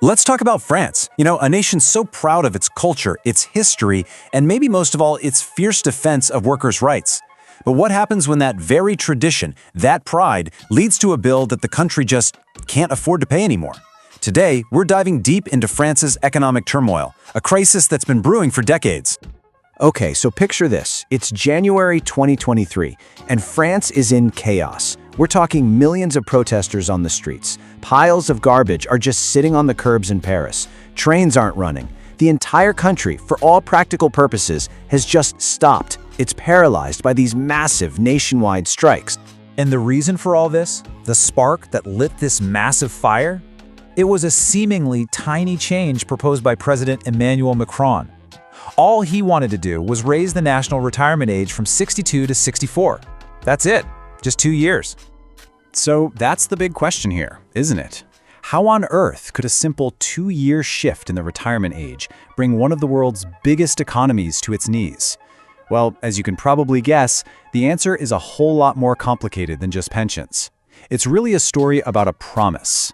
Let's talk about France. A nation so proud of its culture, its history, and maybe most of all, its fierce defense of workers' rights. But what happens when that very tradition, that pride, leads to a bill that the country just can't afford to pay anymore? Today, we're diving deep into France's economic turmoil, a crisis that's been brewing for decades. Okay, so picture this. It's January 2023, and France is in chaos. We're talking millions of protesters on the streets. Piles of garbage are just sitting on the curbs in Paris. Trains aren't running. The entire country, for all practical purposes, has just stopped. It's paralyzed by these massive nationwide strikes. And the reason for all this? The spark that lit this massive fire? It was a seemingly tiny change proposed by President Emmanuel Macron. All he wanted to do was raise the national retirement age from 62 to 64. That's it. Just 2 years. So that's the big question here, isn't it? How on earth could a simple 2-year shift in the retirement age bring one of the world's biggest economies to its knees? Well, as you can probably guess, the answer is a whole lot more complicated than just pensions. It's really a story about a promise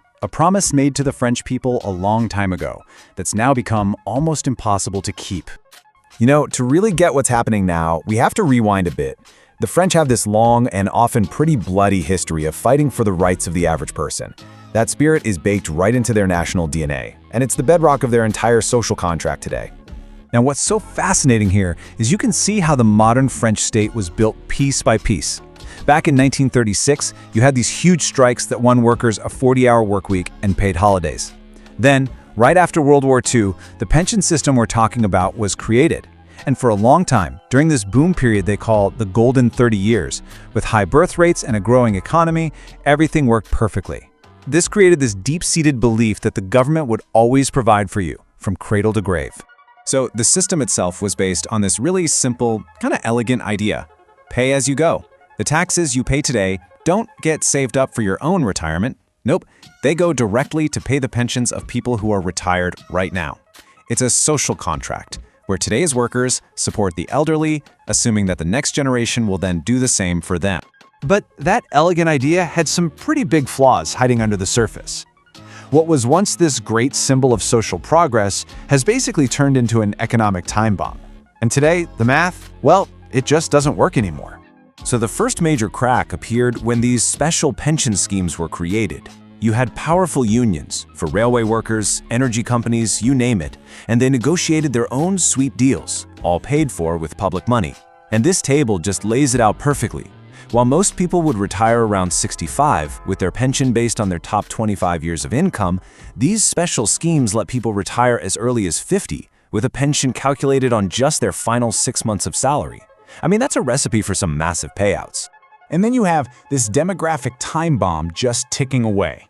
made to the French people a long time ago that's now become almost impossible to keep. To really get what's happening now, we have to rewind a bit. The French have this long and often pretty bloody history of fighting for the rights of the average person. That spirit is baked right into their national DNA, and it's the bedrock of their entire social contract today. Now, what's so fascinating here is you can see how the modern French state was built piece by piece. Back in 1936, you had these huge strikes that won workers a 40-hour workweek and paid holidays. Then, right after World War II, the pension system we're talking about was created. And for a long time, during this boom period they call the Golden 30 Years, with high birth rates and a growing economy, everything worked perfectly. This created this deep-seated belief that the government would always provide for you, from cradle to grave. So the system itself was based on this really simple, kind of elegant idea. Pay as you go. The taxes you pay today don't get saved up for your own retirement. Nope, they go directly to pay the pensions of people who are retired right now. It's a social contract, where today's workers support the elderly, assuming that the next generation will then do the same for them. But that elegant idea had some pretty big flaws hiding under the surface. What was once this great symbol of social progress has basically turned into an economic time bomb. And today, the math, well, it just doesn't work anymore. So the first major crack appeared when these special pension schemes were created. You had powerful unions for railway workers, energy companies, you name it, and they negotiated their own sweet deals, all paid for with public money. And this table just lays it out perfectly. While most people would retire around 65 with their pension based on their top 25 years of income, these special schemes let people retire as early as 50 with a pension calculated on just their final 6 months of salary. I mean, that's a recipe for some massive payouts. And then you have this demographic time bomb just ticking away.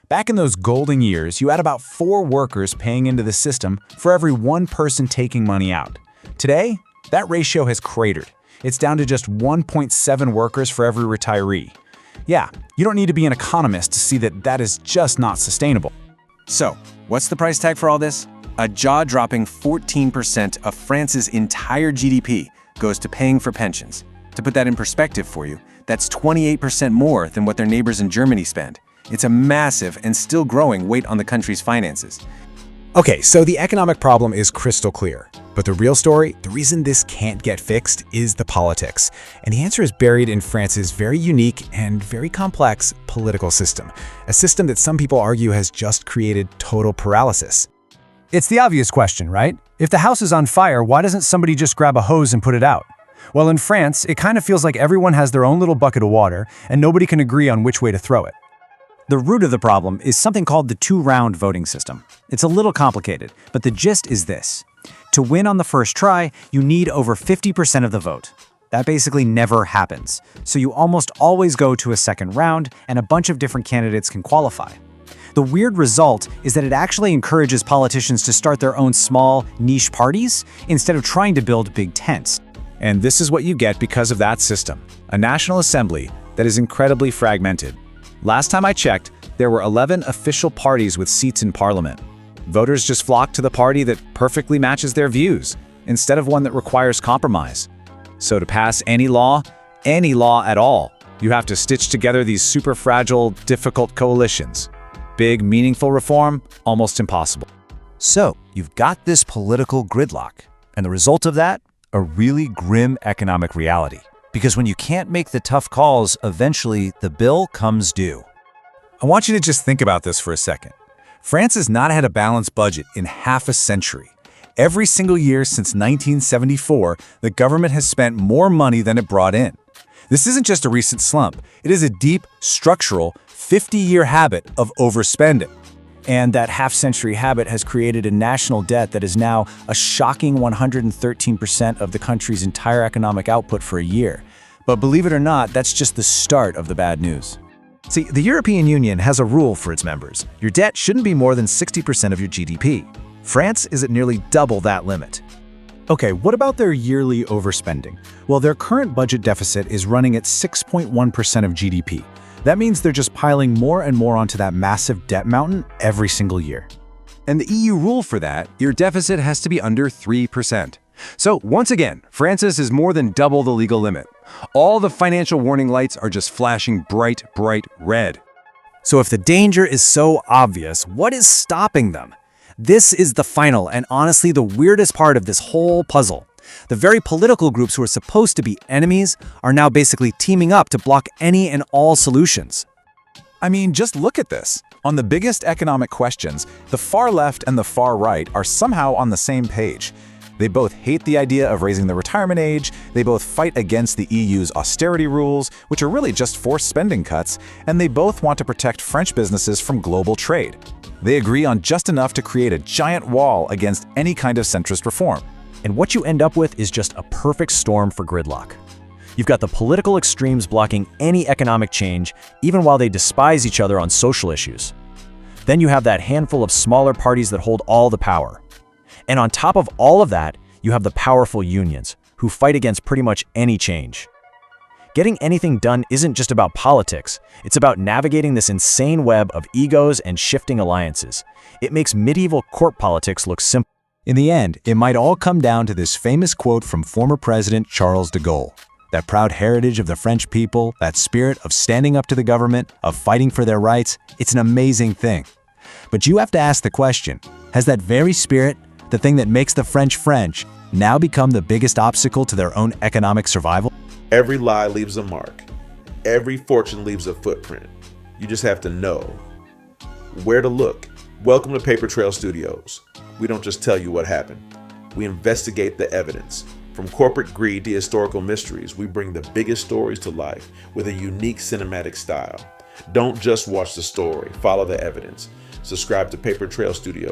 Back in those golden years, you had about 4 workers paying into the system for every 1 person taking money out. Today, that ratio has cratered. It's down to just 1.7 workers for every retiree. Yeah, you don't need to be an economist to see that that is just not sustainable. So, what's the price tag for all this? A jaw-dropping 14% of France's entire GDP goes to paying for pensions. To put that in perspective for you, that's 28% more than what their neighbors in Germany spend. It's a massive and still growing weight on the country's finances. Okay, so the economic problem is crystal clear. But the real story, the reason this can't get fixed, is the politics. And the answer is buried in France's very unique and very complex political system. A system that some people argue has just created total paralysis. It's the obvious question, right? If the house is on fire, why doesn't somebody just grab a hose and put it out? Well, in France, it kind of feels like everyone has their own little bucket of water, and nobody can agree on which way to throw it. The root of the problem is something called the 2-round voting system. It's a little complicated, but the gist is this. To win on the first try, you need over 50% of the vote. That basically never happens. So you almost always go to a second round, and a bunch of different candidates can qualify. The weird result is that it actually encourages politicians to start their own small, niche parties instead of trying to build big tents. And this is what you get because of that system. A national assembly that is incredibly fragmented. Last time I checked, there were 11 official parties with seats in parliament. Voters just flock to the party that perfectly matches their views, instead of one that requires compromise. So to pass any law at all, you have to stitch together these super fragile, difficult coalitions. Big, meaningful reform? Almost impossible. So, you've got this political gridlock, and the result of that? A really grim economic reality. Because when you can't make the tough calls, eventually the bill comes due. I want you to just think about this for a second. France has not had a balanced budget in half a century. Every single year since 1974, the government has spent more money than it brought in. This isn't just a recent slump. It is a deep, structural, 50-year habit of overspending. And that half-century habit has created a national debt that is now a shocking 113% of the country's entire economic output for a year. But believe it or not, that's just the start of the bad news. See, the European Union has a rule for its members. Your debt shouldn't be more than 60% of your GDP. France is at nearly double that limit. Okay, what about their yearly overspending? Well, their current budget deficit is running at 6.1% of GDP. That means they're just piling more and more onto that massive debt mountain every single year. And the EU rule for that, your deficit has to be under 3%. So once again, France's is more than double the legal limit. All the financial warning lights are just flashing bright, bright red. So if the danger is so obvious, what is stopping them? This is the final and honestly the weirdest part of this whole puzzle. The very political groups who are supposed to be enemies are now basically teaming up to block any and all solutions. I mean, just look at this. On the biggest economic questions, the far left and the far right are somehow on the same page. They both hate the idea of raising the retirement age, they both fight against the EU's austerity rules, which are really just forced spending cuts, and they both want to protect French businesses from global trade. They agree on just enough to create a giant wall against any kind of centrist reform. And what you end up with is just a perfect storm for gridlock. You've got the political extremes blocking any economic change, even while they despise each other on social issues. Then you have that handful of smaller parties that hold all the power. And on top of all of that, you have the powerful unions, who fight against pretty much any change. Getting anything done isn't just about politics, it's about navigating this insane web of egos and shifting alliances. It makes medieval court politics look simple. In the end, it might all come down to this famous quote from former President Charles de Gaulle. That proud heritage of the French people, that spirit of standing up to the government, of fighting for their rights, it's an amazing thing. But you have to ask the question, has that very spirit, the thing that makes the French French, now become the biggest obstacle to their own economic survival? Every lie leaves a mark. Every fortune leaves a footprint. You just have to know where to look. Welcome to Paper Trail Studios. We don't just tell you what happened. We investigate the evidence. From corporate greed to historical mysteries, we bring the biggest stories to life with a unique cinematic style. Don't just watch the story, follow the evidence. Subscribe to Paper Trail Studios.